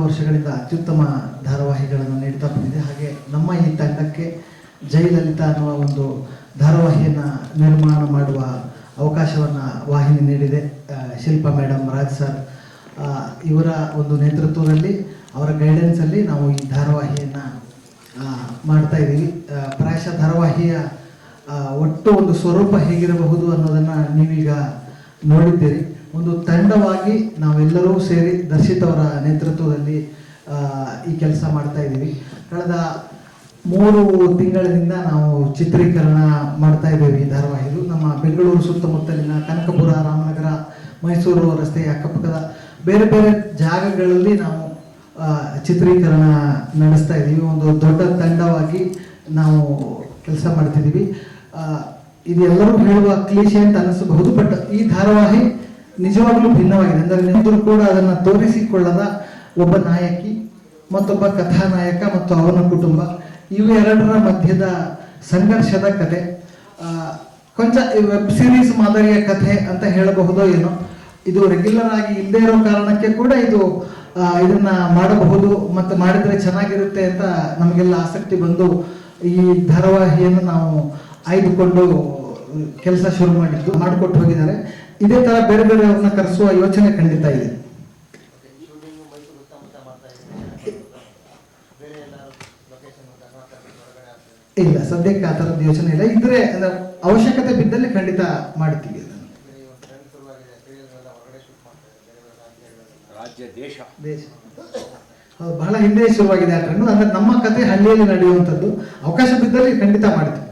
ವರ್ಷಗಳಿಂದ ಅತ್ಯುತ್ತಮ ಧಾರಾವಾಹಿಗಳನ್ನು ನೀಡ್ತಾ ಬಂದಿದೆ. ಹಾಗೆ ನಮ್ಮ ಈ ತಂಡಕ್ಕೆ ಜಯಲಲಿತಾ ಅನ್ನುವ ಒಂದು ಧಾರಾವಾಹಿಯನ್ನು ನಿರ್ಮಾಣ ಮಾಡುವ ಅವಕಾಶವನ್ನು ವಾಹಿನಿ ನೀಡಿದೆ. ಶಿಲ್ಪಾ ಮೇಡಮ್, ರಾಜ್ ಸರ್ ಇವರ ಒಂದು ನೇತೃತ್ವದಲ್ಲಿ, ಅವರ ಗೈಡೆನ್ಸಲ್ಲಿ ನಾವು ಈ ಧಾರಾವಾಹಿಯನ್ನು ಮಾಡ್ತಾ ಇದ್ದೀವಿ. ಪ್ರಾಯಶಃ ಧಾರಾವಾಹಿಯ ಒಟ್ಟು ಒಂದು ಸ್ವರೂಪ ಹೇಗಿರಬಹುದು ಅನ್ನೋದನ್ನು ನೀವೀಗ ನೋಡಿದ್ದೀರಿ. ಒಂದು ತಂಡವಾಗಿ ನಾವೆಲ್ಲರೂ ಸೇರಿ ದರ್ಶಿತ್ ಅವರ ನೇತೃತ್ವದಲ್ಲಿ ಈ ಕೆಲಸ ಮಾಡ್ತಾ ಇದ್ದೀವಿ. ಕಳೆದ 3 ತಿಂಗಳಿನಿಂದ ನಾವು ಚಿತ್ರೀಕರಣ ಮಾಡ್ತಾ ಇದ್ದೇವೆ ಈ ಧಾರಾವಾಹಿದು. ನಮ್ಮ ಬೆಂಗಳೂರು ಸುತ್ತಮುತ್ತಲಿನ ಕನಕಪುರ, ರಾಮನಗರ, ಮೈಸೂರು ರಸ್ತೆಯ ಅಕ್ಕಪಕ್ಕದ ಬೇರೆ ಬೇರೆ ಜಾಗಗಳಲ್ಲಿ ನಾವು ಚಿತ್ರೀಕರಣ ನಡೆಸ್ತಾ ಇದ್ದೀವಿ. ಒಂದು ದೊಡ್ಡ ತಂಡವಾಗಿ ನಾವು ಕೆಲಸ ಮಾಡ್ತಿದ್ದೀವಿ. ಇದೆಲ್ಲರೂ ಹೇಳುವ ಕ್ಲೀಶೆ ಅಂತ ಅನಿಸಬಹುದು, ಬಟ್ ಈ ಧಾರಾವಾಹಿ ನಿಜವಾಗ್ಲೂ ಭಿನ್ನವಾಗಿದೆ. ಅಂದರೆ ನಿಮ್ಮದು ಕೂಡ ಅದನ್ನು ತೋರಿಸಿಕೊಳ್ಳದ ಒಬ್ಬ ನಾಯಕಿ, ಮತ್ತೊಬ್ಬ ಕಥಾನಾಯಕ ಮತ್ತು ಅವನ ಕುಟುಂಬ, ಇವೆರಡರ ಮಧ್ಯದ ಸಂಘರ್ಷದ ಕಥೆ. ಕೊಂಚ ವೆಬ್ ಸೀರೀಸ್ ಮಾದರಿಯ ಕಥೆ ಅಂತ ಹೇಳಬಹುದೋ ಏನೋ. ಇದು ರೆಗ್ಯುಲರ್ ಆಗಿ ಇಲ್ಲದೆ ಇರೋ ಕಾರಣಕ್ಕೆ ಕೂಡ ಇದನ್ನ ಮಾಡಬಹುದು ಮತ್ತು ಮಾಡಿದ್ರೆ ಚೆನ್ನಾಗಿರುತ್ತೆ ಅಂತ ನಮಗೆಲ್ಲ ಆಸಕ್ತಿ ಬಂದು ಈ ಧಾರಾವಾಹಿಯನ್ನು ನಾವು ಆಯ್ದುಕೊಂಡು ಕೆಲಸ ಶುರು ಮಾಡಿಕೊಟ್ಟು ಹೋಗಿದ್ದಾರೆ. ಇದೇ ತರ ಬೇರೆ ಬೇರೆ ಅವ್ರನ್ನ ಕರೆಸುವ ಯೋಚನೆ ಖಂಡಿತ ಇದೆ. ಇಲ್ಲ, ಸದ್ಯಕ್ಕೆ ಆ ಥರದ ಯೋಚನೆ ಇಲ್ಲ. ಇದ್ರೆ ಅವಶ್ಯಕತೆ ಬಿದ್ದಲ್ಲಿ ಖಂಡಿತ ಮಾಡ್ತೀವಿ. ದೇಶ ಬಹಳ ಹಿಂದೆ ಶುರುವಾಗಿದೆ ಆ ಟ್ರೆಂಡ್. ಅಂದ್ರೆ ನಮ್ಮ ಕತೆ ಹಳ್ಳಿಯಲ್ಲಿ ನಡೆಯುವಂಥದ್ದು. ಅವಕಾಶ ಬಿದ್ದಲ್ಲಿ ಖಂಡಿತ ಮಾಡ್ತೀವಿ.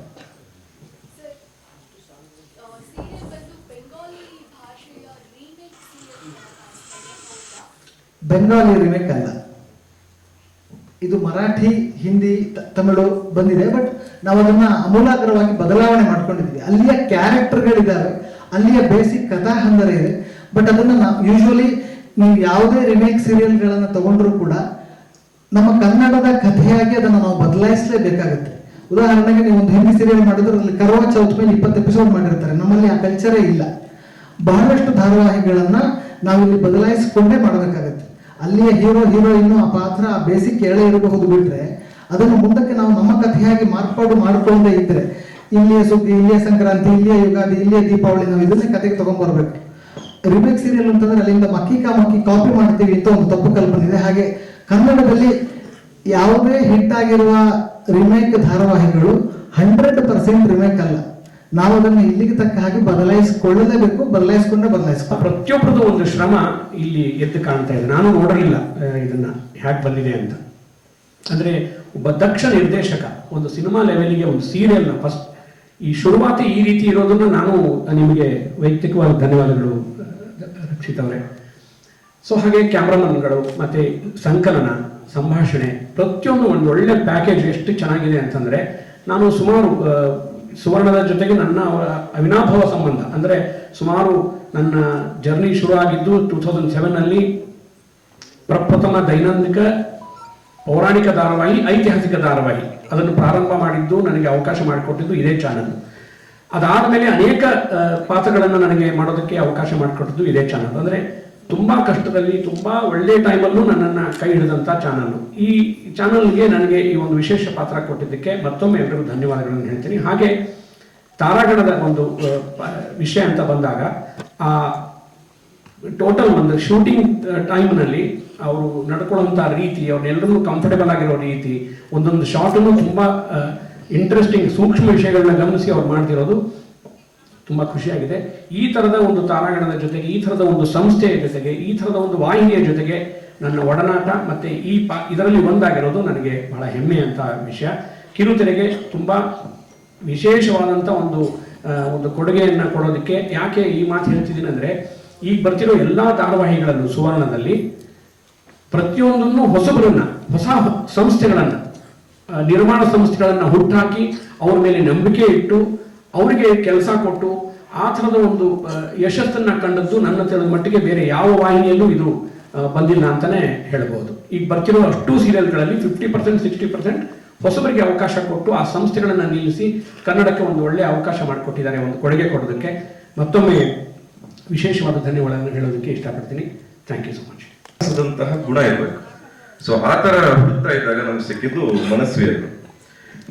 ಬೆಂಗಾಲಿ ರಿಮೇಕ್ ಅಲ್ಲ, ಇದು ಮರಾಠಿ, ಹಿಂದಿ, ತಮಿಳು ಬಂದಿದೆ. ಬಟ್ ನಾವು ಅದನ್ನ ಅಮೂಲಾಗ್ರವಾಗಿ ಬದಲಾವಣೆ ಮಾಡ್ಕೊಂಡಿದ್ದೀವಿ. ಅಲ್ಲಿಯ ಕ್ಯಾರೆಕ್ಟರ್ಗಳಿದ್ದಾವೆ, ಅಲ್ಲಿಯ ಬೇಸಿಕ್ ಕಥಾ ಹಂದರ ಇದೆ. ಬಟ್ ಅದನ್ನ ನಾವು ಯೂಶುವಲಿ ನೀವು ಯಾವುದೇ ರಿಮೇಕ್ ಸೀರಿಯಲ್ಗಳನ್ನು ತಗೊಂಡ್ರು ಕೂಡ ನಮ್ಮ ಕನ್ನಡದ ಕಥೆಯಾಗಿ ಅದನ್ನು ನಾವು ಬದಲಾಯಿಸಲೇಬೇಕಾಗುತ್ತೆ. ಉದಾಹರಣೆಗೆ ನೀವು ಒಂದು ಹಿಂದಿ ಸೀರಿಯಲ್ ಮಾಡಿದ್ರೆ ಅದರಲ್ಲಿ ಕರ್ವಾ ಚೌತ್ ಮೇಲೆ 20 ಎಪಿಸೋಡ್ ಮಾಡಿರ್ತಾರೆ. ನಮ್ಮಲ್ಲಿ ಆ ಕಲ್ಚರೇ ಇಲ್ಲ. ಬಹಳಷ್ಟು ಧಾರಾವಾಹಿಗಳನ್ನ ನಾವಿಲ್ಲಿ ಬದಲಾಯಿಸಿಕೊಂಡೇ ಮಾಡಬೇಕಾಗತ್ತೆ. ಅಲ್ಲಿಯ ಹೀರೋಯಿನ್ನು ಆ ಪಾತ್ರ ಆ ಬೇಸಿಕ್ ಎಳೆ ಇರಬಹುದು, ಬಿಟ್ರೆ ಅದನ್ನು ಮುಂದಕ್ಕೆ ನಾವು ನಮ್ಮ ಕಥೆಯಾಗಿ ಮಾಡಿಕೊಂಡೇ ಇದ್ರೆ, ಇಲ್ಲಿಯ ಸುಗ್ಗಿ, ಇಲ್ಲಿಯ ಸಂಕ್ರಾಂತಿ, ಇಲ್ಲಿಯ ಯುಗಾದಿ, ಇಲ್ಲಿಯ ದೀಪಾವಳಿ, ನಾವು ಇದನ್ನೇ ಕಥೆಗೆ ತಗೊಂಡ್ಬರ್ಬೇಕು. ರಿಮೇಕ್ ಸೀರಿಯಲ್ ಅಂತಂದ್ರೆ ಅಲ್ಲಿಂದ ಮಕ್ಕಿ ಕಾಪಿ ಮಾಡ್ತೀವಿ ಅಂತ ಒಂದು ತಪ್ಪು ಕಲ್ಪನೆ ಇದೆ. ಹಾಗೆ ಕನ್ನಡದಲ್ಲಿ ಯಾವುದೇ ಹಿಟ್ ಆಗಿರುವ ರಿಮೇಕ್ ಧಾರಾವಾಹಿಗಳು 100% ರಿಮೇಕ್ ಅಲ್ಲ. ನಾವು ಅದನ್ನು ಇಲ್ಲಿಗೆ ತಕ್ಕ ಹಾಗೆ ಬದಲಾಯಿಸಿಕೊಳ್ಳಲೇಬೇಕು. ಪ್ರತಿಯೊಬ್ಬರದು ಒಂದು ಶ್ರಮ ಇಲ್ಲಿ ಎದ್ದು ಕಾಣ್ತಾ ಇದೆ. ನಾನು ನೋಡಲಿಲ್ಲ ಇದನ್ನ ಹ್ಯಾಕ್ ಬಂದಿದೆ ಅಂತ. ಅಂದ್ರೆ ಒಬ್ಬ ದಕ್ಷ ನಿರ್ದೇಶಕ ಒಂದು ಸಿನಿಮಾ ಲೆವೆಲ್ಗೆ ಒಂದು ಸೀರಿಯಲ್ನ ಫಸ್ಟ್ ಈ ಶುರುವಾತಿ ಈ ರೀತಿ ಇರೋದನ್ನ ನಾನು ನಿಮಗೆ ವೈಯಕ್ತಿಕವಾದ ಧನ್ಯವಾದಗಳು ರಕ್ಷಿತ್ ಅವರೇ. ಸೊ ಹಾಗೆ ಕ್ಯಾಮ್ರಾಮನ್ಗಳು, ಮತ್ತೆ ಸಂಕಲನ, ಸಂಭಾಷಣೆ, ಪ್ರತಿಯೊಂದು ಒಂದು ಒಳ್ಳೆ ಪ್ಯಾಕೇಜ್ ಎಷ್ಟು ಚೆನ್ನಾಗಿದೆ ಅಂತಂದ್ರೆ, ನಾನು ಸುಮಾರು ಸುವರ್ಣದ ಜೊತೆಗೆ ನನ್ನ ಅವಿನಾಭಾವ ಸಂಬಂಧ. ಅಂದರೆ ಸುಮಾರು ನನ್ನ ಜರ್ನಿ ಶುರು ಆಗಿದ್ದು 2007 ಪ್ರಪ್ರಥಮ ದೈನಂದಿನ ಪೌರಾಣಿಕ ಧಾರಾವಾಹಿ, ಐತಿಹಾಸಿಕ ಧಾರಾವಾಹಿ ಅದನ್ನು ಪ್ರಾರಂಭ ಮಾಡಿದ್ದು, ನನಗೆ ಅವಕಾಶ ಮಾಡಿಕೊಟ್ಟಿದ್ದು ಇದೇ ಚಾನಲ್. ಅದಾದಮೇಲೆ ಅನೇಕ ಪಾತ್ರಗಳನ್ನು ನನಗೆ ಮಾಡೋದಕ್ಕೆ ಅವಕಾಶ ಮಾಡಿಕೊಟ್ಟಿದ್ದು ಇದೇ ಚಾನಲ್. ಅಂದರೆ ತುಂಬಾ ಕಷ್ಟದಲ್ಲಿ, ತುಂಬಾ ಒಳ್ಳೆ ಟೈಮಲ್ಲೂ ನನ್ನನ್ನು ಕೈ ಹಿಡಿದಂಥ ಚಾನಲ್. ಈ ಚಾನಲ್ಗೆ ನನಗೆ ಈ ಒಂದು ವಿಶೇಷ ಪಾತ್ರ ಕೊಟ್ಟಿದ್ದಕ್ಕೆ ಮತ್ತೊಮ್ಮೆ ಎಲ್ಲರಿಗೂ ಧನ್ಯವಾದಗಳನ್ನು ಹೇಳ್ತೀನಿ. ಹಾಗೆ ತಾರಾಗಣದ ಒಂದು ವಿಷಯ ಅಂತ ಬಂದಾಗ, ಆ ಟೋಟಲ್ ಒಂದು ಶೂಟಿಂಗ್ ಟೈಮ್ನಲ್ಲಿ ಅವರು ನಡ್ಕೊಳ್ಳುವಂಥ ರೀತಿ, ಅವ್ರನ್ನೆಲ್ಲರೂ ಕಂಫರ್ಟೇಬಲ್ ಆಗಿರೋ ರೀತಿ, ಒಂದೊಂದು ಶಾರ್ಟನ್ನು ತುಂಬ ಇಂಟ್ರೆಸ್ಟಿಂಗ್ ಸೂಕ್ಷ್ಮ ವಿಷಯಗಳನ್ನ ಗಮನಿಸಿ ಅವ್ರು ಮಾಡ್ತಿರೋದು ತುಂಬ ಖುಷಿಯಾಗಿದೆ. ಈ ಥರದ ಒಂದು ತಾರಾಗಣದ ಜೊತೆಗೆ, ಈ ಥರದ ಒಂದು ಸಂಸ್ಥೆಯ ಜೊತೆಗೆ, ಈ ಥರದ ಒಂದು ವಾಹಿನಿಯ ಜೊತೆಗೆ ನನ್ನ ಒಡನಾಟ ಮತ್ತು ಇದರಲ್ಲಿ ಒಂದಾಗಿರೋದು ನನಗೆ ಬಹಳ ಹೆಮ್ಮೆಯಂಥ ವಿಷಯ. ಕಿರುತೆರೆಗೆ ತುಂಬ ವಿಶೇಷವಾದಂಥ ಒಂದು ಕೊಡುಗೆಯನ್ನು ಕೊಡೋದಕ್ಕೆ ಯಾಕೆ ಈ ಮಾತು ಹೇಳ್ತಿದ್ದೀನಿ ಅಂದರೆ, ಈಗ ಬರ್ತಿರೋ ಎಲ್ಲ ಧಾರಾವಾಹಿಗಳಲ್ಲೂ ಸುವರ್ಣದಲ್ಲಿ ಪ್ರತಿಯೊಂದನ್ನು ಹೊಸಬರನ್ನ, ಹೊಸ ಸಂಸ್ಥೆಗಳನ್ನು, ನಿರ್ಮಾಣ ಸಂಸ್ಥೆಗಳನ್ನು ಹುಟ್ಟಾಕಿ ಅವ್ರ ಮೇಲೆ ನಂಬಿಕೆ ಇಟ್ಟು ಅವರಿಗೆ ಕೆಲಸ ಕೊಟ್ಟು ಆ ಥರದ ಒಂದು ಯಶಸ್ಸನ್ನು ಕಂಡದ್ದು ನನ್ನ ತಿಳಿದ ಮಟ್ಟಿಗೆ ಬೇರೆ ಯಾವ ವಾಹಿನಿಯಲ್ಲೂ ಇದು ಬಂದಿಲ್ಲ ಅಂತಲೇ ಹೇಳ್ಬೋದು. ಈಗ ಬರ್ತಿರೋ ಅಷ್ಟು ಸೀರಿಯಲ್ಗಳಲ್ಲಿ 50% 60% ಹೊಸಬರಿಗೆ ಅವಕಾಶ ಕೊಟ್ಟು ಆ ಸಂಸ್ಥೆಗಳನ್ನು ನಿಲ್ಲಿಸಿ ಕನ್ನಡಕ್ಕೆ ಒಂದು ಒಳ್ಳೆಯ ಅವಕಾಶ ಮಾಡಿಕೊಟ್ಟಿದ್ದಾರೆ, ಒಂದು ಕೊಡುಗೆ ಕೊಡೋದಕ್ಕೆ ಮತ್ತೊಮ್ಮೆ ವಿಶೇಷವಾದ ಧನ್ಯವಾದಗಳನ್ನು ಹೇಳೋದಕ್ಕೆ ಇಷ್ಟಪಡ್ತೀನಿ. Thank you so much. ಗುಣ ಇರಬೇಕು. ಸೊ ಆ ತರ ಹುಡುಕ್ತಾ ಇದ್ದಾಗ ನಮ್ಗೆ ಸಿಕ್ಕಿದ್ದು ಮನಸ್ವಿ ಅವರು.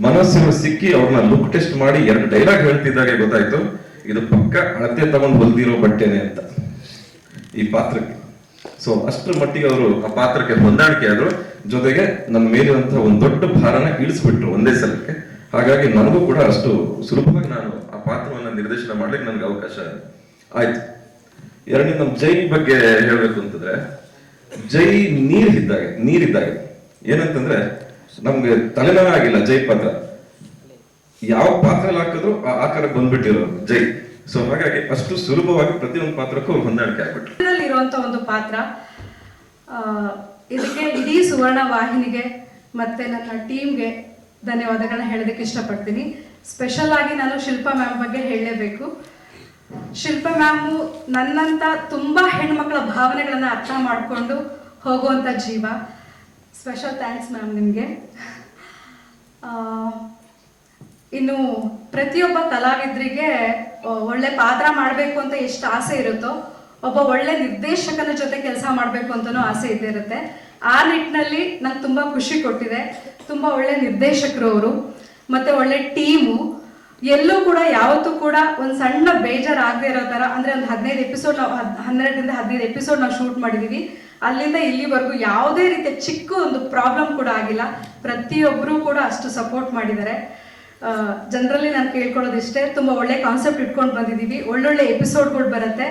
ಮನಸ್ಸು ಸಿಕ್ಕಿ ಅವ್ರನ್ನ ಲುಕ್ ಟೆಸ್ಟ್ ಮಾಡಿ 2 ಡೈಲಾಗ್ ಹೇಳ್ತಿದ್ದಾಗೆ ಗೊತ್ತಾಯ್ತು ಇದು ಪಕ್ಕ ಅಳತೆ ತಗೊಂಡು ಹೊಲ್ದಿರೋ ಬಟ್ಟೆನೆ ಅಂತ ಈ ಪಾತ್ರಕ್ಕೆ. ಸೊ ಅಷ್ಟರ ಮಟ್ಟಿಗೆ ಅವರು ಆ ಪಾತ್ರಕ್ಕೆ ಹೊಂದಾಣಿಕೆ ಆದ್ರು, ಜೊತೆಗೆ ನನ್ನ ಮೇಲಿರುವಂತಹ ಒಂದು ದೊಡ್ಡ ಭಾರನ ಇಳಿಸ್ಬಿಟ್ರು ಒಂದೇ ಸಲಕ್ಕೆ. ಹಾಗಾಗಿ ನನಗೂ ಕೂಡ ಅಷ್ಟು ಸುಲಭವಾಗಿ ನಾನು ಆ ಪಾತ್ರವನ್ನ ನಿರ್ದೇಶನ ಮಾಡ್ಲಿಕ್ಕೆ ನನಗೆ ಅವಕಾಶ ಆಯ್ತು. ಎರಡನೇ ನಮ್ಮ ಜೈ ಬಗ್ಗೆ ಹೇಳ್ಬೇಕು ಅಂತಂದ್ರೆ, ಜೈ ನೀರಿದ್ದಾಗ ಏನಂತಂದ್ರೆ ನಮ್ಗೆ ತಲೆನೋವೇ ಆಗಿಲ್ಲ. ಜೈ ಪಾತ್ರ ಯಾವ ಪಾತ್ರ ಹಾಕಿದ್ರು ಆ ಆಕಾರಕ್ಕೆ ಬಂದ್ಬಿಟ್ಟಿರೋರು ಜೈ. ಸೊ ಹಾಗಾಗಿ ಅಷ್ಟು ಸುಲಭವಾಗಿ ಪ್ರತಿಯೊಂದು ಪಾತ್ರಕ್ಕೂ ಅವ್ರು ಹೊಂದಾಣಿಕೆ ಆಗ್ಬಿಟ್ರು. ಇರುವಂತ ಒಂದು ಪಾತ್ರ. ಇದಕ್ಕೆ ಇಡೀ ಸುವರ್ಣ ವಾಹಿನಿಗೆ ಮತ್ತೆ ನನ್ನ ಟೀಮ್ಗೆ ಧನ್ಯವಾದಗಳನ್ನ ಹೇಳೋದಕ್ಕೆ ಇಷ್ಟಪಡ್ತೀನಿ. ಸ್ಪೆಷಲ್ ಆಗಿ ನಾನು ಶಿಲ್ಪಾ ಮ್ಯಾಮ್ ಬಗ್ಗೆ ಹೇಳಲೇಬೇಕು. ಶಿಲ್ಪಾ ಮ್ಯಾಮು ನನ್ನಂತ ತುಂಬಾ ಹೆಣ್ಮಕ್ಳ ಭಾವನೆಗಳನ್ನ ಅರ್ಥ ಮಾಡಿಕೊಂಡು ಹೋಗುವಂತ ಜೀವ. ಸ್ಪೆಷಲ್ ಥ್ಯಾಂಕ್ಸ್ ಮ್ಯಾಮ್ ನಿಮಗೆ. ಇನ್ನು ಪ್ರತಿಯೊಬ್ಬ ಕಲಾವಿದರಿಗೆ ಒಳ್ಳೆ ಪಾತ್ರ ಮಾಡಬೇಕು ಅಂತ ಎಷ್ಟು ಆಸೆ ಇರುತ್ತೋ, ಒಬ್ಬ ಒಳ್ಳೆ ನಿರ್ದೇಶಕನ ಜೊತೆ ಕೆಲಸ ಮಾಡಬೇಕು ಅಂತಲೂ ಆಸೆ ಇದ್ದೇ ಇರುತ್ತೆ. ಆ ನಿಟ್ಟಿನಲ್ಲಿ ನಂಗೆ ತುಂಬ ಖುಷಿ ಕೊಟ್ಟಿದೆ. ತುಂಬ ಒಳ್ಳೆ ನಿರ್ದೇಶಕರು ಅವರು, ಮತ್ತೆ ಒಳ್ಳೆ ಟೀಮು. ಎಲ್ಲೂ ಕೂಡ ಯಾವತ್ತೂ ಕೂಡ ಒಂದು ಸಣ್ಣ ಬೇಜಾರಾಗದೇ ಇರೋ ಥರ, ಅಂದರೆ ಒಂದು 15 ಎಪಿಸೋಡ್ ನಾವು 12ರಿಂದ 15 ಎಪಿಸೋಡ್ ನಾವು ಶೂಟ್ ಮಾಡಿದ್ದೀವಿ. ಅಲ್ಲಿಂದ ಇಲ್ಲಿವರೆಗೂ ಯಾವುದೇ ರೀತಿಯ ಚಿಕ್ಕ ಒಂದು ಪ್ರಾಬ್ಲಮ್ ಕೂಡ ಆಗಿಲ್ಲ. ಪ್ರತಿಯೊಬ್ಬರೂ ಕೂಡ ಅಷ್ಟು ಸಪೋರ್ಟ್ ಮಾಡಿದ್ದಾರೆ. ಜನರಲಿ ನಾನು ಕೇಳ್ಕೊಳ್ಳೋದಿಷ್ಟೇ, ತುಂಬ ಒಳ್ಳೆ ಕಾನ್ಸೆಪ್ಟ್ ಇಟ್ಕೊಂಡು ಬಂದಿದ್ದೀವಿ, ಒಳ್ಳೊಳ್ಳೆ ಎಪಿಸೋಡ್ಗಳು ಬರುತ್ತೆ.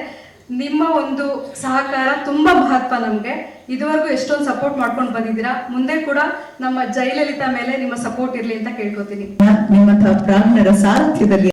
ನಿಮ್ಮ ಒಂದು ಸಹಕಾರ ತುಂಬ ಮಹತ್ವ ನಮಗೆ. ಇದುವರೆಗೂ ಎಷ್ಟೊಂದು ಸಪೋರ್ಟ್ ಮಾಡ್ಕೊಂಡು ಬಂದಿದ್ದೀರಾ, ಮುಂದೆ ಕೂಡ ನಮ್ಮ ಜಯಲಲಿತಾ ಮೇಲೆ ನಿಮ್ಮ ಸಪೋರ್ಟ್ ಇರಲಿ ಅಂತ ಕೇಳ್ಕೊತೀನಿ. ನಿಮ್ಮಂತಹ ಬ್ರಾಹ್ಮಣರ ಸಾರಥ್ಯದಲ್ಲಿ